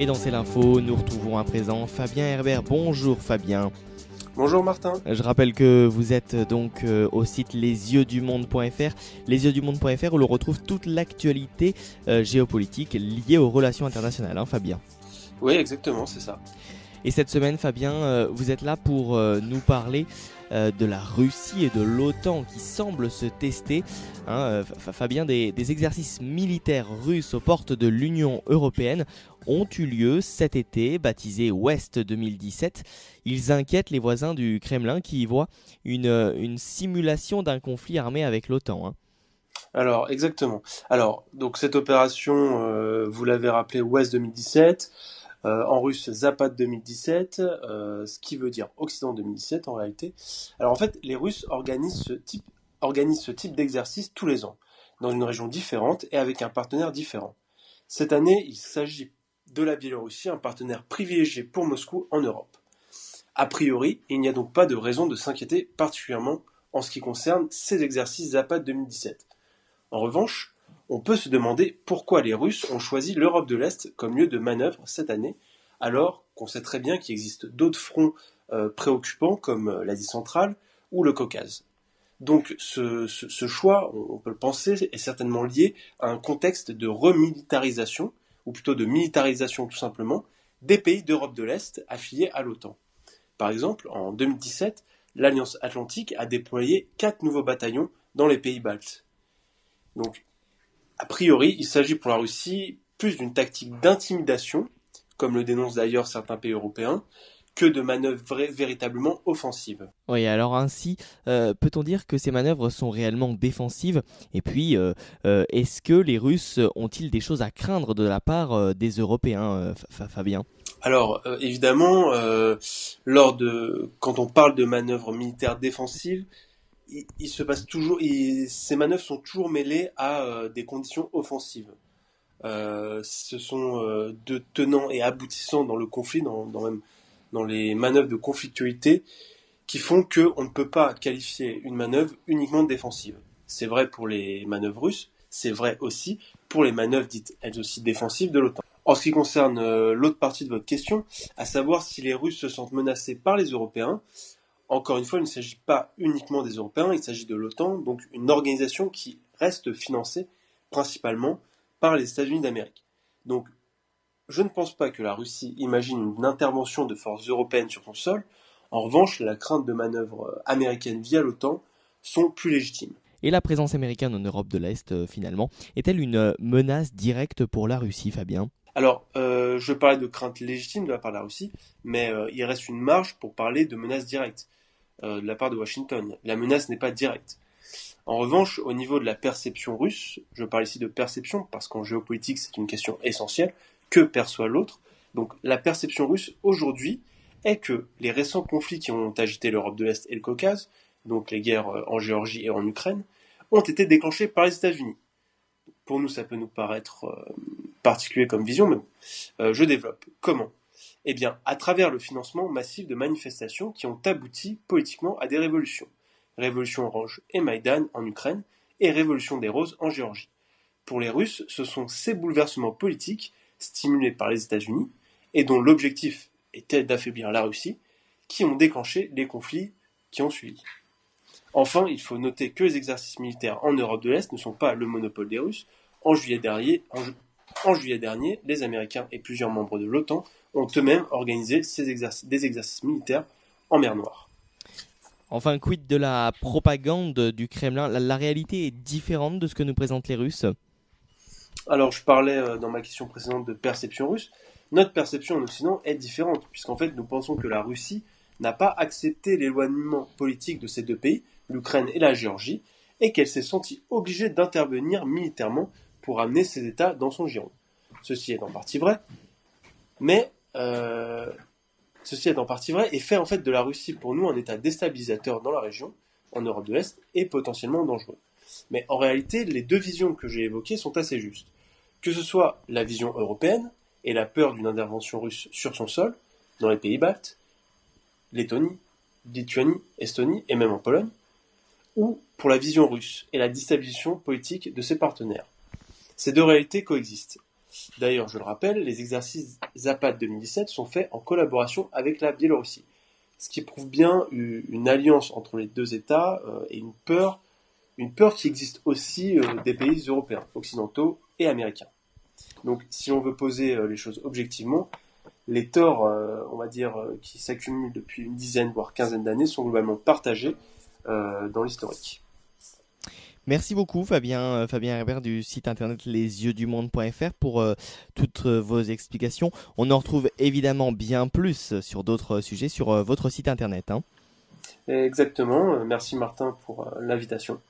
Et dans C'est l'info, nous retrouvons à présent Fabien Herbert. Bonjour Fabien. Bonjour Martin. Je rappelle que vous êtes donc au site lesyeuxdumonde.fr, lesyeuxdumonde.fr où l'on retrouve toute l'actualité géopolitique liée aux relations internationales, Fabien. Oui, exactement, c'est ça. Et cette semaine, Fabien, vous êtes là pour nous parler de la Russie et de l'OTAN qui semblent se tester. Fabien, des exercices militaires russes aux portes de l'Union européenne ont eu lieu cet été, baptisés Ouest 2017. Ils inquiètent les voisins du Kremlin qui y voient une simulation d'un conflit armé avec l'OTAN. Alors, exactement. Alors, donc cette opération, vous l'avez rappelé, Ouest 2017, en russe Zapad 2017, ce qui veut dire Occident 2017 en réalité. Alors en fait, les Russes organisent ce type d'exercice tous les ans, dans une région différente et avec un partenaire différent. Cette année, il s'agit de la Biélorussie, un partenaire privilégié pour Moscou en Europe. A priori, il n'y a donc pas de raison de s'inquiéter particulièrement en ce qui concerne ces exercices Zapad 2017. En revanche, on peut se demander pourquoi les Russes ont choisi l'Europe de l'Est comme lieu de manœuvre cette année, alors qu'on sait très bien qu'il existe d'autres fronts préoccupants comme l'Asie centrale ou le Caucase. Donc ce choix, on peut le penser, est certainement lié à un contexte de remilitarisation, ou plutôt de militarisation tout simplement, des pays d'Europe de l'Est affiliés à l'OTAN. Par exemple, en 2017, l'Alliance Atlantique a déployé 4 nouveaux bataillons dans les pays baltes. Donc, a priori, il s'agit pour la Russie plus d'une tactique d'intimidation, comme le dénoncent d'ailleurs certains pays européens, que de manœuvres véritablement offensives. Oui, alors ainsi, peut-on dire que ces manœuvres sont réellement défensives? Et puis, est-ce que les Russes ont-ils des choses à craindre de la part des Européens, Fabien? Alors, évidemment, quand on parle de manœuvres militaires défensives, il se passe toujours, ces manœuvres sont toujours mêlées à des conditions offensives. Ce sont de tenants et aboutissants dans le conflit, dans les manœuvres de conflictualité, qui font qu'on ne peut pas qualifier une manœuvre uniquement défensive. C'est vrai pour les manœuvres russes, c'est vrai aussi pour les manœuvres dites elles aussi défensives de l'OTAN. En ce qui concerne l'autre partie de votre question, à savoir si les Russes se sentent menacés par les Européens, encore une fois, il ne s'agit pas uniquement des Européens, il s'agit de l'OTAN, donc une organisation qui reste financée principalement par les États-Unis d'Amérique. Donc, je ne pense pas que la Russie imagine une intervention de forces européennes sur son sol. En revanche, la crainte de manœuvres américaines via l'OTAN sont plus légitimes. Et la présence américaine en Europe de l'Est, finalement, est-elle une menace directe pour la Russie, Fabien? Alors, je parlais de crainte légitime de la part de la Russie, mais il reste une marge pour parler de menace directe de la part de Washington. La menace n'est pas directe. En revanche, au niveau de la perception russe, je parle ici de perception parce qu'en géopolitique c'est une question essentielle, que perçoit l'autre. Donc la perception russe aujourd'hui est que les récents conflits qui ont agité l'Europe de l'Est et le Caucase, donc les guerres en Géorgie et en Ukraine, ont été déclenchés par les États-Unis. Pour nous, ça peut nous paraître particulier comme vision, mais je développe. Comment ? Eh bien, à travers le financement massif de manifestations qui ont abouti politiquement à des révolutions. Révolution orange et Maïdan en Ukraine, et Révolution des roses en Géorgie. Pour les Russes, ce sont ces bouleversements politiques, stimulés par les États-Unis, et dont l'objectif était d'affaiblir la Russie, qui ont déclenché les conflits qui ont suivi. Enfin, il faut noter que les exercices militaires en Europe de l'Est ne sont pas le monopole des Russes. En juillet dernier, les Américains et plusieurs membres de l'OTAN ont eux-mêmes organisé des exercices militaires en mer Noire. Enfin, quid de la propagande du Kremlin? La réalité est différente de ce que nous présentent les Russes? Alors, je parlais dans ma question précédente de perception russe. Notre perception en Occident est différente, puisqu'en fait, nous pensons que la Russie n'a pas accepté l'éloignement politique de ces deux pays, l'Ukraine et la Géorgie, et qu'elle s'est sentie obligée d'intervenir militairement pour amener ces États dans son giron. Ceci est en partie vrai, mais et fait en fait de la Russie pour nous un État déstabilisateur dans la région, en Europe de l'Est, et potentiellement dangereux. Mais en réalité, les deux visions que j'ai évoquées sont assez justes. Que ce soit la vision européenne et la peur d'une intervention russe sur son sol, dans les pays baltes, Lettonie, Lituanie, Estonie et même en Pologne, ou pour la vision russe et la déstabilisation politique de ses partenaires. Ces deux réalités coexistent. D'ailleurs, je le rappelle, les exercices Zapad 2017 sont faits en collaboration avec la Biélorussie, ce qui prouve bien une alliance entre les deux États et une peur qui existe aussi des pays européens, occidentaux et américains. Donc, si on veut poser les choses objectivement, les torts, on va dire, qui s'accumulent depuis une dizaine, voire quinzaine d'années, sont globalement partagés dans l'historique. Merci beaucoup Fabien Herbert du site internet lesyeuxdumonde.fr pour toutes vos explications. On en retrouve évidemment bien plus sur d'autres sujets sur votre site internet, hein. Exactement. Merci Martin pour l'invitation.